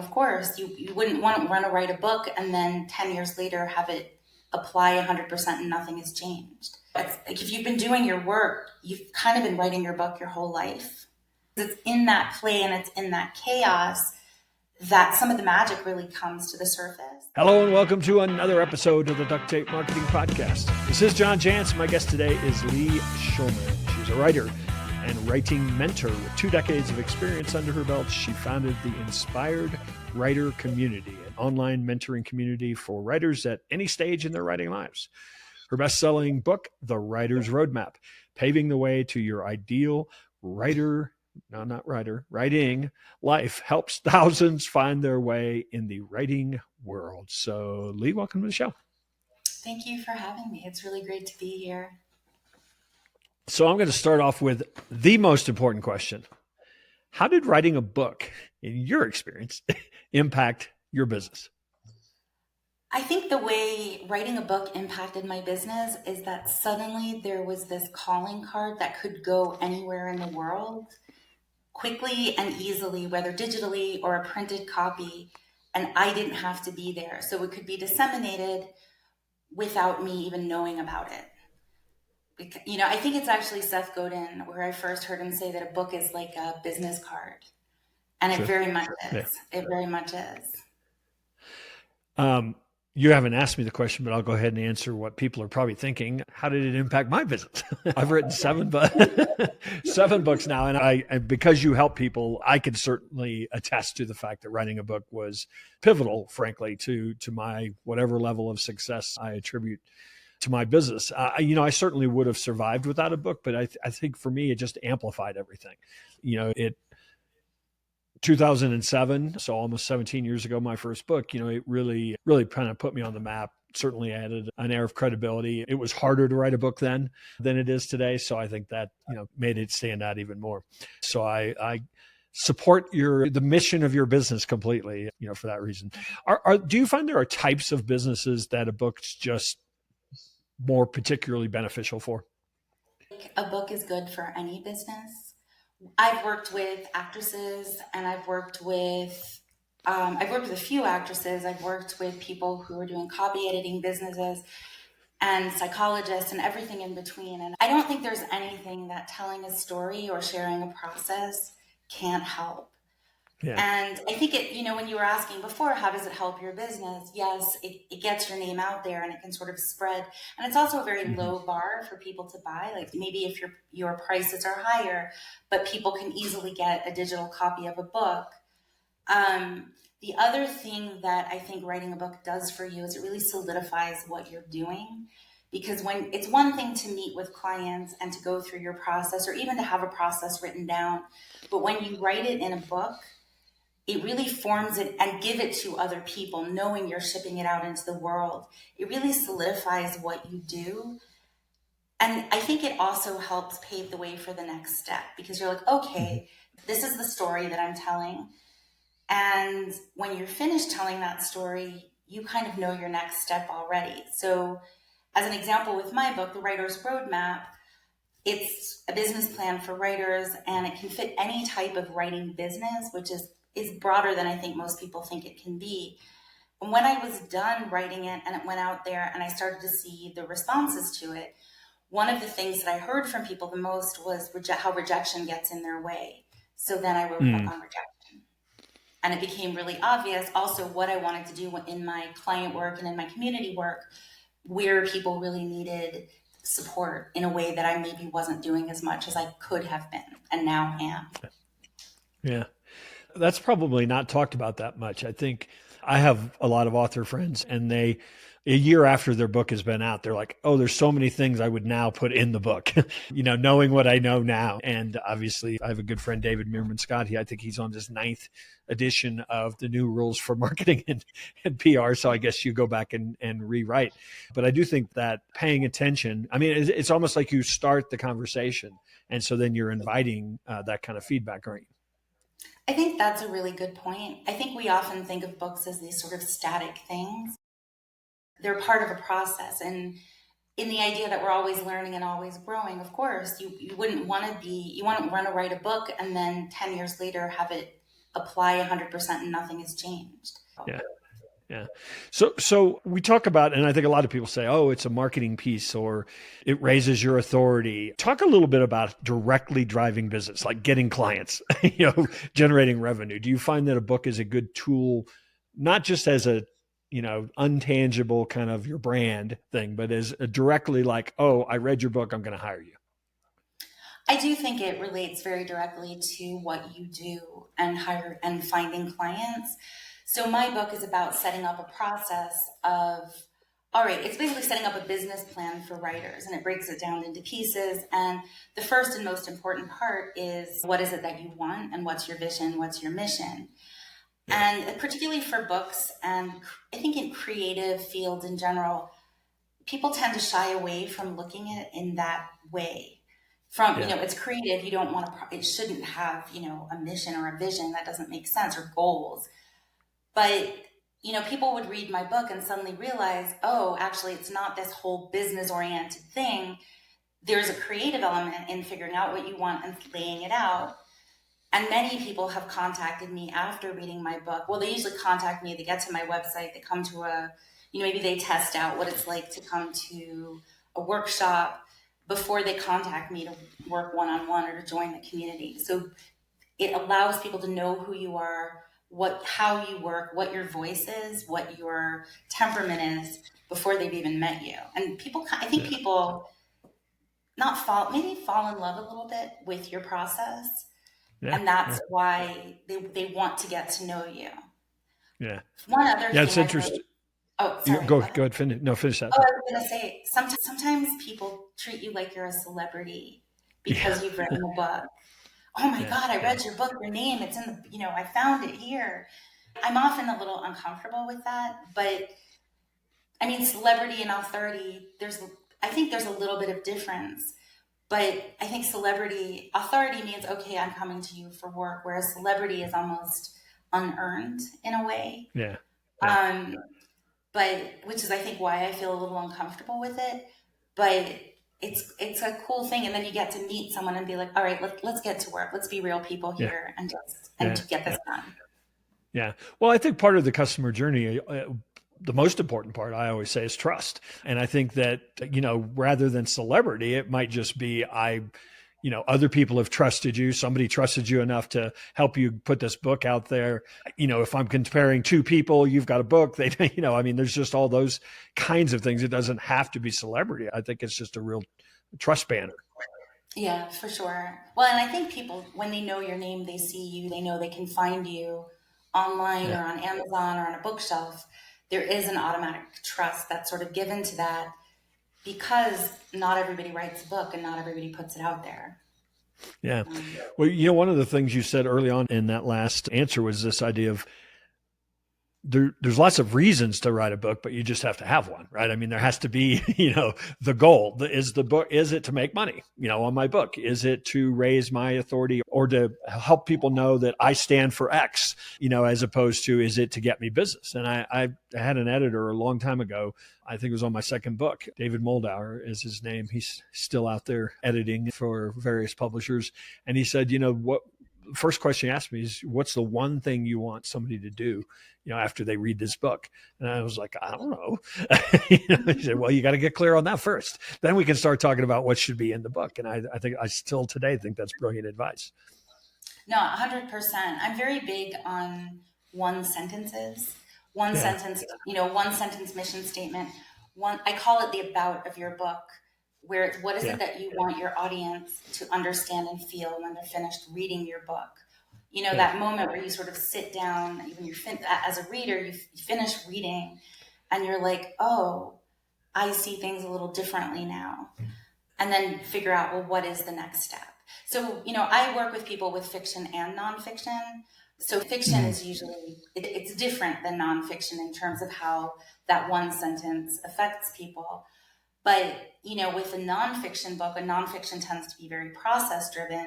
Of course, you wouldn't want to write a book and then 10 years later have it apply 100% and nothing has changed. It's like if you've been doing your work, you've kind of been writing your book your whole life. It's in that play and it's in that chaos that some of the magic really comes to the surface. Hello and welcome to another episode of the Duct Tape Marketing Podcast. This is John Jantsch. My guest today is Leigh Shulman. She's a writer and writing mentor with 2 decades of experience under her belt. She founded the Inspired Writer Community, an online mentoring community for writers at any stage in their writing lives. Her best-selling book, The Writer's Roadmap, paving the way to your ideal writing life, helps thousands find their way in the writing world. So, Leigh, welcome to the show. Thank you for having me. It's really great to be here. So I'm going to start off with the most important question. How did writing a book, in your experience, impact your business? I think the way writing a book impacted my business is that suddenly there was this calling card that could go anywhere in the world quickly and easily, whether digitally or a printed copy, and I didn't have to be there. So it could be disseminated without me even knowing about it. You know, I think it's actually Seth Godin where I first heard him say that a book is like a business card. And it very much is. Yeah. It very much is. You haven't asked me the question, but I'll go ahead and answer what people are probably thinking. How did it impact my business? I've written 7 books now. And because you help people, I can certainly attest to the fact that writing a book was pivotal, frankly, to my whatever level of success I attribute to my business. I certainly would have survived without a book, but I think for me, it just amplified everything. 2007, so almost 17 years ago, my first book, it really kind of put me on the map, certainly added an air of credibility. It was harder to write a book then than it is today. So I think that, made it stand out even more. So I support the mission of your business completely, for that reason. Do you find there are types of businesses that a book's just more particularly beneficial for? A book is good for any business. I've worked with actresses and I've worked with a few actresses. I've worked with people who are doing copy editing businesses and psychologists and everything in between. And I don't think there's anything that telling a story or sharing a process can't help. Yeah. And I think when you were asking before, how does it help your business? Yes, it gets your name out there and it can sort of spread. And it's also a very low bar for people to buy. Like maybe if your prices are higher, but people can easily get a digital copy of a book. The other thing that I think writing a book does for you is it really solidifies what you're doing. Because when it's one thing to meet with clients and to go through your process or even to have a process written down, but when you write it in a book, it really forms it and give it to other people, knowing you're shipping it out into the world. It really solidifies what you do. And I think it also helps pave the way for the next step because you're like, okay, this is the story that I'm telling. And when you're finished telling that story, you kind of know your next step already. So as an example with my book, The Writer's Roadmap, it's a business plan for writers and it can fit any type of writing business, which is broader than I think most people think it can be. And when I was done writing it and it went out there and I started to see the responses to it, one of the things that I heard from people the most was how rejection gets in their way. So then I wrote a book on rejection. And it became really obvious also what I wanted to do in my client work and in my community work, where people really needed support in a way that I maybe wasn't doing as much as I could have been and now am. Yeah. That's probably not talked about that much. I think I have a lot of author friends and a year after their book has been out, they're like, oh, there's so many things I would now put in the book, knowing what I know now. And obviously I have a good friend, David Meerman Scott. I think he's on his 9th edition of the new rules for marketing and PR. So I guess you go back and rewrite. But I do think that paying attention, it's almost like you start the conversation. And so then you're inviting that kind of feedback, aren't you? I think that's a really good point. I think we often think of books as these sort of static things. They're part of a process. And in the idea that we're always learning and always growing, of course, you wouldn't want to write a book and then 10 years later have it apply 100% and nothing has changed. Yeah. Yeah. So we talk about, and I think a lot of people say, oh, it's a marketing piece or it raises your authority. Talk a little bit about directly driving business, like getting clients, generating revenue. Do you find that a book is a good tool, not just as a, untangible kind of your brand thing, but as a directly like, oh, I read your book, I'm going to hire you. I do think it relates very directly to what you do and finding clients. So my book is about setting up a process of, all right, it's basically setting up a business plan for writers, and it breaks it down into pieces. And the first and most important part is, what is it that you want, and what's your vision, what's your mission? And particularly for books, and I think in creative fields in general, people tend to shy away from looking at it in that way. It's creative. You don't want to, it shouldn't have, a mission or a vision. That doesn't make sense, or goals. But, people would read my book and suddenly realize, oh, actually, it's not this whole business oriented thing. There's a creative element in figuring out what you want and laying it out. And many people have contacted me after reading my book. Well, they usually contact me. They get to my website. They come to maybe they test out what it's like to come to a workshop before they contact me to work one-on-one or to join the community. So it allows people to know who you are, how you work, what your voice is, what your temperament is before they've even met you. And I think people maybe fall in love a little bit with your process. Yeah, and that's why they want to get to know you. Yeah. One other thing. Yeah, it's interesting. Sorry. Go ahead. Finish that. I was going to say, sometimes people treat you like you're a celebrity because you've written a book. Oh my God, I read your book, your name, it's in the, I found it here. I'm often a little uncomfortable with that, but I mean, celebrity and authority, I think there's a little bit of difference. But I think authority means, okay, I'm coming to you for work, whereas celebrity is almost unearned in a way. Yeah. But which is, I think, why I feel a little uncomfortable with it. But it's a cool thing. And then you get to meet someone and be like, all right, let's get to work. Let's be real people here and get this done. Yeah. Well, I think part of the customer journey, the most important part, I always say, is trust. And I think that, rather than celebrity, it might just be, other people have trusted you. Somebody trusted you enough to help you put this book out there. If I'm comparing two people, you've got a book, there's just all those kinds of things. It doesn't have to be celebrity. I think it's just a real trust banner. Yeah, for sure. Well, and I think people, when they know your name, they see you, they know they can find you online or on Amazon or on a bookshelf. There is an automatic trust that's sort of given to that, because not everybody writes a book and not everybody puts it out there. Yeah. Well, one of the things you said early on in that last answer was this idea of there's lots of reasons to write a book, but you just have to have one, right? I mean, there has to be, the goal. Is it to make money, on my book? Is it to raise my authority or to help people know that I stand for X, as opposed to, is it to get me business? And I had an editor a long time ago, I think it was on my second book, David Moldauer is his name. He's still out there editing for various publishers. And he said, what, first question he asked me is, what's the one thing you want somebody to do, after they read this book? And I was like, I don't know. He said, well, you got to get clear on that first. Then we can start talking about what should be in the book. And I think I still today think that's brilliant advice. No, 100%. I'm very big on one sentences, one sentence mission statement. I call it the about of your book, where what is it that you want your audience to understand and feel when they're finished reading your book? That moment where you sort of sit down, when as a reader, you finish reading and you're like, oh, I see things a little differently now. And then figure out, well, what is the next step? So, I work with people with fiction and nonfiction. So fiction is usually, it's different than nonfiction in terms of how that one sentence affects people. But, with a nonfiction book, a nonfiction tends to be very process driven,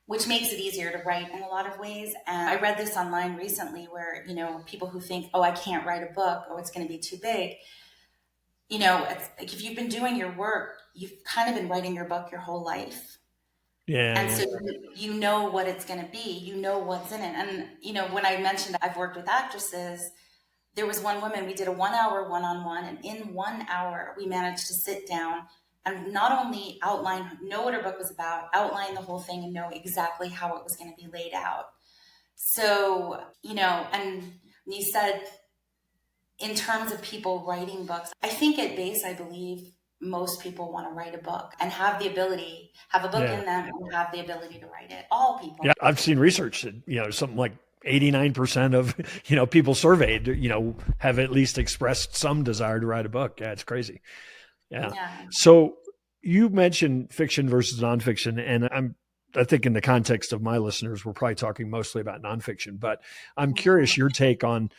which makes it easier to write in a lot of ways. And I read this online recently where, people who think, oh, I can't write a book, oh, it's going to be too big. It's like, if you've been doing your work, you've kind of been writing your book your whole life. Yeah, And yeah, so you know what it's going to be, you know what's in it. And, when I mentioned I've worked with actresses, there was one woman, we did a 1 hour one-on-one, and in 1 hour, we managed to sit down and not only know what her book was about, outline the whole thing, and know exactly how it was going to be laid out. So, and you said in terms of people writing books, I think at base, I believe most people want to write a book and have a book yeah. in them and have the ability to write it. All Yeah, people. I've seen research that, something like 89% of, people surveyed, have at least expressed some desire to write a book. Yeah, it's crazy. Yeah. Yeah. So you mentioned fiction versus nonfiction, and I think in the context of my listeners, we're probably talking mostly about nonfiction, but I'm curious your take on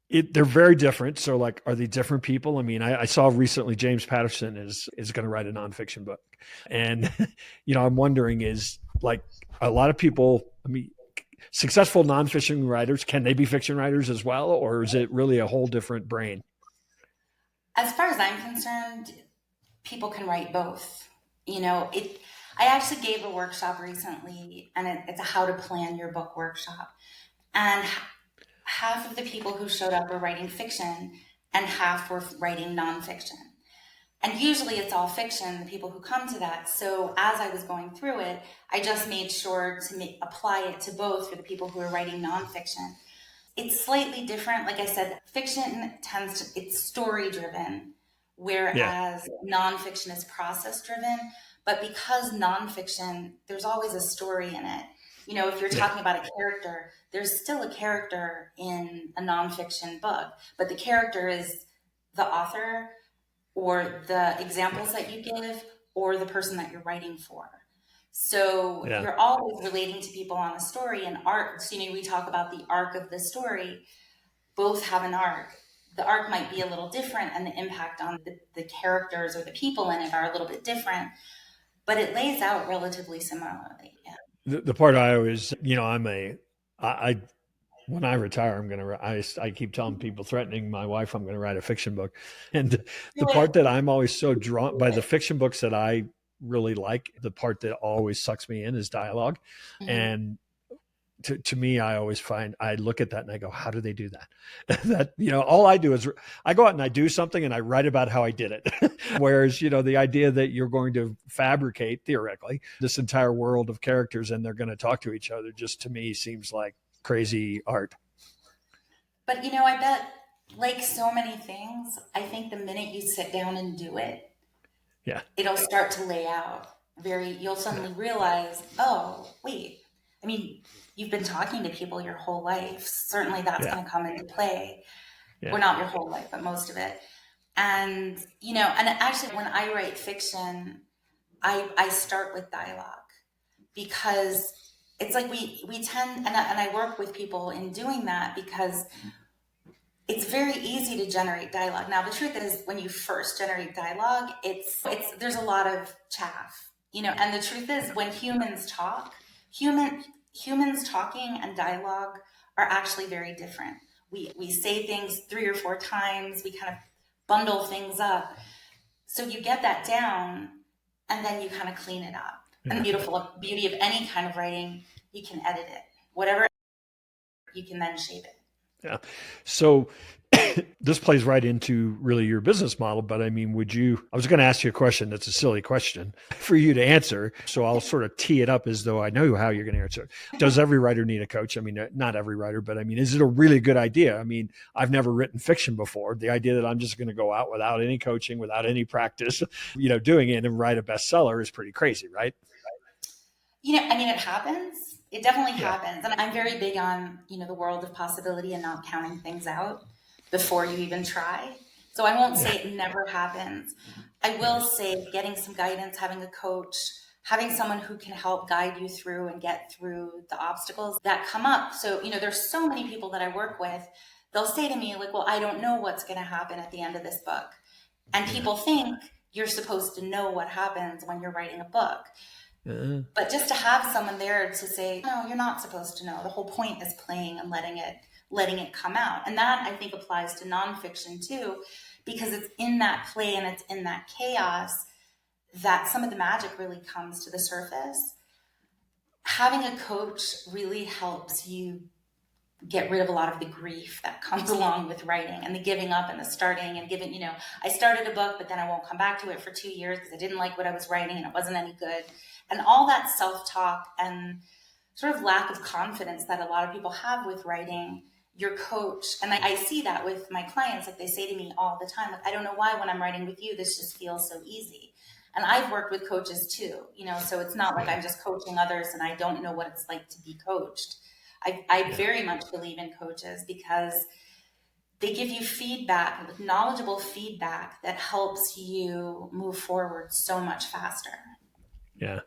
it. They're very different. So like, are they different people? I mean, I saw recently James Patterson is going to write a nonfiction book. And, I'm wondering is like a lot of people, I mean, successful nonfiction writers, can they be fiction writers as well? Or is it really a whole different brain? As far as I'm concerned, people can write both. I actually gave a workshop recently, and it's a how to plan your book workshop. And half of the people who showed up were writing fiction, and half were writing nonfiction. And usually it's all fiction, the people who come to that. So as I was going through it, I just made sure to apply it to both for the people who are writing nonfiction. It's slightly different. Like I said, fiction it's story driven, Yeah. whereas nonfiction is process driven. But because nonfiction, there's always a story in it. If you're Yeah. talking about a character, there's still a character in a nonfiction book, but the character is the author or the examples that you give or the person that you're writing for. So Yeah. you're always relating to people on a story and arc. So, we talk about the arc of the story. Both have an arc. The arc might be a little different and the impact on the characters or the people in it are a little bit different, but it lays out relatively similarly. Yeah. The part I always, I when I retire, I'm going to, I keep telling people, threatening my wife, I'm going to write a fiction book. And Do the it. part that I'm always so drawn by the fiction books that I really like, the part that always sucks me in is dialogue. Mhm. And to me, I always find, I look at that and I go, how do they do that? That, all I do is I go out and I do something and I write about how I did it. Whereas, the idea that you're going to fabricate theoretically this entire world of characters and they're going to talk to each other just to me seems like crazy art. But I bet, like so many things, I think the minute you sit down and do it, Yeah. it'll start to lay out you'll Yeah. suddenly realize, oh, wait, I mean, you've been talking to people your whole life. Certainly that's Yeah. going to come into play. Yeah. Well, not your whole life, but most of it. And, and actually when I write fiction, I start with dialogue because it's like we tend, and I work with people in doing that because it's very easy to generate dialogue. Now, the truth is, when you first generate dialogue, there's a lot of chaff, And the truth is, when humans talk, humans talking and dialogue are actually very different. We say things 3 or 4 times. We kind of bundle things up. So you get that down, and then you kind of clean it up. And the Yeah. beauty of any kind of writing, you can edit it. Whatever you can then shape it. Yeah. So this plays right into really your business model. But I mean, I was going to ask you a question that's a silly question for you to answer. So I'll sort of tee it up as though I know how you're going to answer it. Does every writer need a coach? I mean, not every writer, but I mean, is it a really good idea? I mean, I've never written fiction before. The idea that I'm just going to go out without any coaching, without any practice, doing it and write a bestseller is pretty crazy, right? It happens. It definitely Yeah. happens. And I'm very big on, the world of possibility and not counting things out before you even try. So I won't Yeah. say it never happens. I will say getting some guidance, having a coach, having someone who can help guide you through and get through the obstacles that come up. So, there's so many people that I work with. They'll say to me, like, well, I don't know what's going to happen at the end of this book. And Yeah. people think you're supposed to know what happens when you're writing a book. But just to have someone there to say, no, you're not supposed to know. The whole point is playing and letting it come out. And that I think applies to nonfiction too, because it's in that play and it's in that chaos that some of the magic really comes to the surface. Having a coach really helps you get rid of a lot of the grief that comes along with writing and the giving up and the starting and giving, I started a book, but then I won't come back to it for 2 years because I didn't like what I was writing and it wasn't any good. And all that self-talk and sort of lack of confidence that a lot of people have with writing, your coach, and I see that with my clients, like they say to me all the time, like, I don't know why when I'm writing with you, this just feels so easy. And I've worked with coaches too, so it's not like I'm just coaching others and I don't know what it's like to be coached. I very much believe in coaches because they give you feedback, knowledgeable feedback that helps you move forward so much faster. Yeah.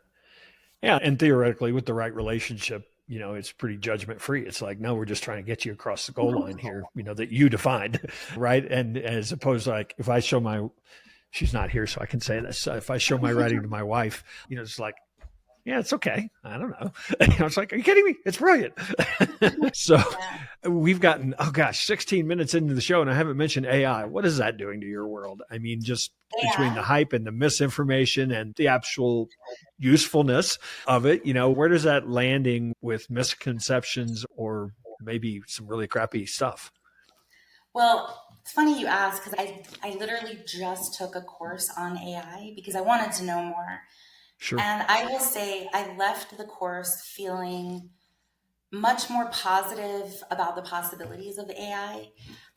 Yeah. And theoretically, with the right relationship, it's pretty judgment free. It's like, no, we're just trying to get you across the goal line here, that you defined. Right. And as opposed to like, if I show she's not here, so I can say this. If I show my writing to my wife, it's like, yeah, it's okay. I don't know. It's like, are you kidding me? It's brilliant. So we've gotten, 16 minutes into the show and I haven't mentioned AI. What is that doing to your world? I mean, just between the hype and the misinformation and the actual usefulness of it, where does that landing with misconceptions or maybe some really crappy stuff? Well, it's funny you ask because I literally just took a course on AI because I wanted to know more. Sure. And I will say I left the course feeling much more positive about the possibilities of AI.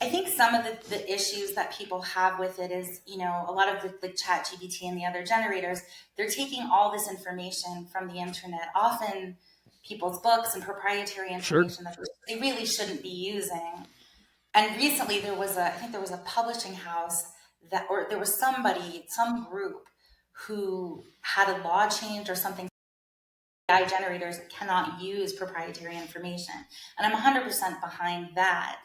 I think some of the issues that people have with it is, a lot of the ChatGPT and the other generators, they're taking all this information from the internet, often people's books and proprietary information that they really shouldn't be using. And recently there was a publishing house or there was some group who had a law change or something. AI generators cannot use proprietary information. And I'm 100% behind that.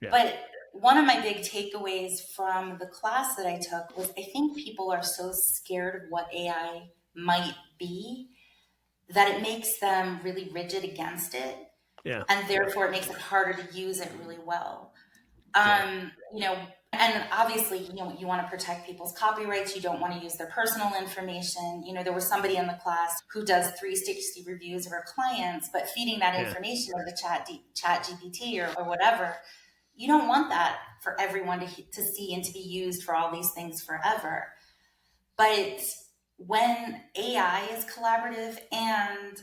Yeah. But one of my big takeaways from the class that I took was I think people are so scared of what AI might be that it makes them really rigid against it. Yeah. And therefore it makes it harder to use it really well. And obviously, you want to protect people's copyrights. You don't want to use their personal information. There was somebody in the class who does 360 reviews of her clients, but feeding that information to chat GPT or whatever, you don't want that for everyone to see and to be used for all these things forever. But when AI is collaborative and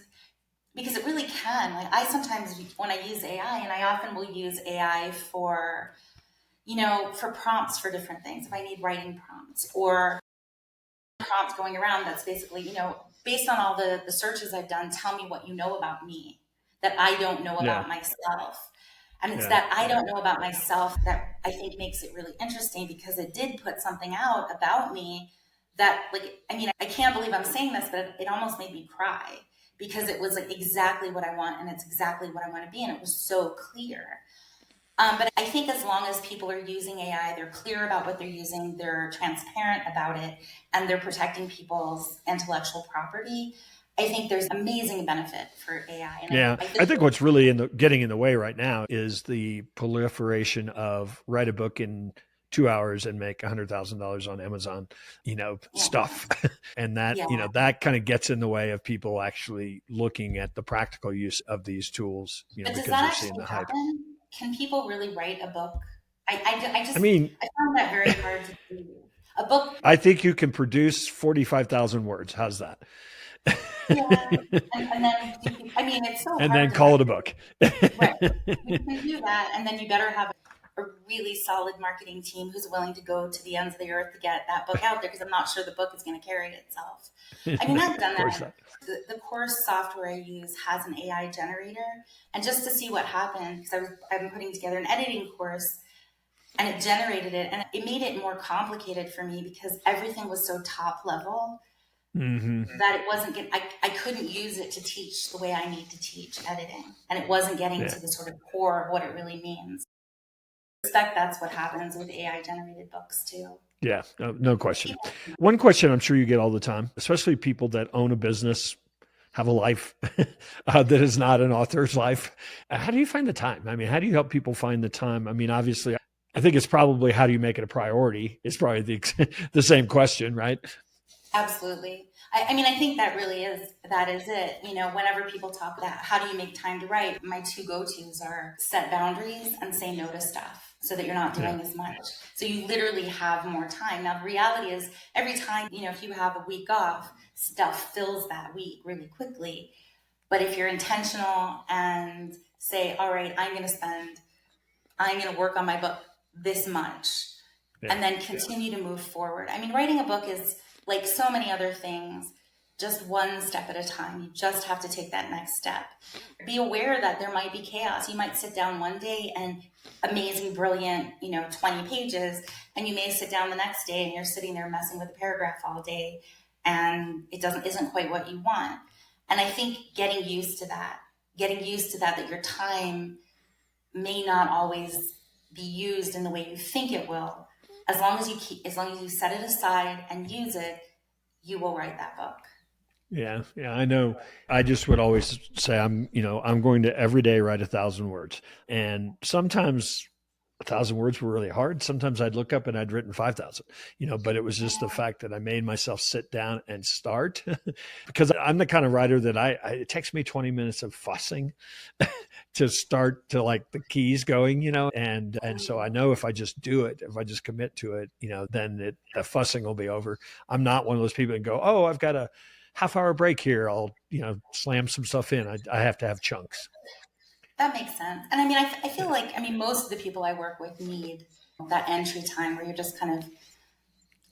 because it really can, like I sometimes when I use AI, and I often will use AI for prompts for different things. If I need writing prompts or prompts going around, that's basically, based on all the searches I've done, tell me what you know about me that I don't know about myself. And it's that I don't know about myself that I think makes it really interesting because it did put something out about me that I can't believe I'm saying this, but it almost made me cry because it was like exactly what I want and it's exactly what I want to be. And it was so clear. But I think as long as people are using AI, they're clear about what they're using, they're transparent about it, and they're protecting people's intellectual property, I think there's amazing benefit for AI. And I think what's really getting in the way right now is the proliferation of write a book in 2 hours and make $100,000 on Amazon, stuff. And that, that kind of gets in the way of people actually looking at the practical use of these tools, because they're seeing the hype. Can people really write a book? I found that very hard to do. A book. I think you can produce 45,000 words. How's that? Yeah. And then, it's so hard. And then call it a book. Right. You can do that. And then you better have a really solid marketing team who's willing to go to the ends of the earth to get that book out there because I'm not sure the book is going to carry itself. I've done that. The course software I use has an AI generator, and just to see what happened, because I've been putting together an editing course, and it generated it, and it made it more complicated for me because everything was so top level that it wasn't I couldn't use it to teach the way I need to teach editing, and it wasn't getting to the sort of core of what it really means. I suspect that's what happens with AI generated books too. Yeah, no question. One question I'm sure you get all the time, especially people that own a business, have a life that is not an author's life. How do you find the time? How do you help people find the time? Obviously, I think it's probably how do you make it a priority is probably the same question, right? Absolutely. I mean, I think that is it. You know, whenever people talk about how do you make time to write, my two go-tos are set boundaries and say no to stuff so that you're not Yeah. doing as much. So you literally have more time. Now, the reality is every time, you know, if you have a week off, stuff fills that week really quickly. But if you're intentional and say, all right, I'm going to work on my book this much, Yeah. and then continue to move forward. I mean, writing a book is like so many other things, just one step at a time. You just have to take that next step. Be aware that there might be chaos. You might sit down one day and amazing, brilliant, 20 pages, and you may sit down the next day and you're sitting there messing with a paragraph all day and isn't quite what you want. And I think getting used to that your time may not always be used in the way you think it will. As long as you set it aside and use it, you will write that book. Yeah. Yeah. I know. I just would always say I'm going to every day write 1,000 words. And sometimes 1,000 words were really hard. Sometimes I'd look up and I'd written 5,000, but it was just the fact that I made myself sit down and start because I'm the kind of writer that it takes me 20 minutes of fussing to start to like the keys going, and so I know if I just do it, if I just commit to it, then the fussing will be over. I'm not one of those people that go, oh, I've got a half-hour break here. I'll, slam some stuff in. I have to have chunks. That makes sense. And I mean, I feel like, most of the people I work with need that entry time where you're just kind of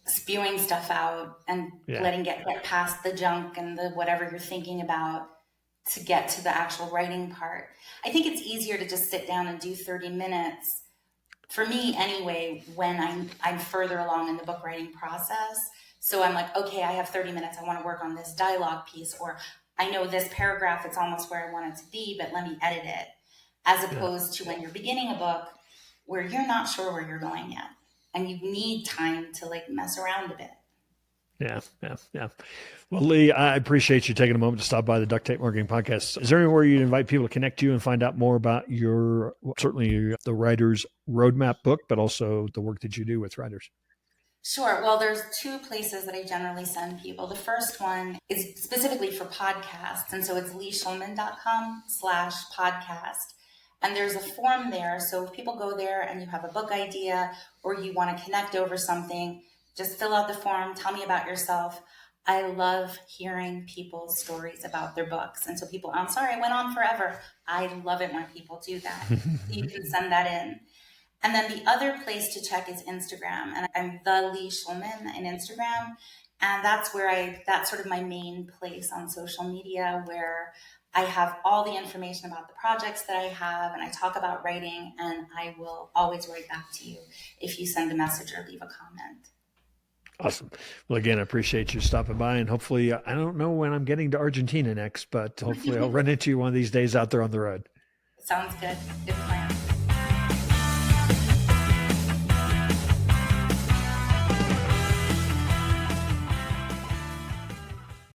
spewing stuff out and letting get past the junk and the whatever you're thinking about to get to the actual writing part. I think it's easier to just sit down and do 30 minutes for me anyway, when I'm further along in the book writing process. So I'm like, okay, I have 30 minutes. I want to work on this dialogue piece, or I know this paragraph, it's almost where I want it to be, but let me edit it. As opposed to when you're beginning a book where you're not sure where you're going yet and you need time to like mess around a bit. Yeah. Well, Leigh, I appreciate you taking a moment to stop by the Duct Tape Marketing Podcast. Is there anywhere you'd invite people to connect you and find out more about certainly the Writer's Roadmap book, but also the work that you do with writers? Sure. Well, there's two places that I generally send people. The first one is specifically for podcasts. And so it's leishulman.com/podcast. And there's a form there. So if people go there and you have a book idea or you want to connect over something, just fill out the form. Tell me about yourself. I love hearing people's stories about their books. And so people, I'm sorry, I went on forever. I love it when people do that. You can send that in. And then the other place to check is Instagram. And I'm the Leigh Shulman in Instagram. And that's sort of my main place on social media where I have all the information about the projects that I have and I talk about writing, and I will always write back to you if you send a message or leave a comment. Awesome. Well, again, I appreciate you stopping by, and hopefully, I don't know when I'm getting to Argentina next, but hopefully I'll run into you one of these days out there on the road. Sounds good. Good plan.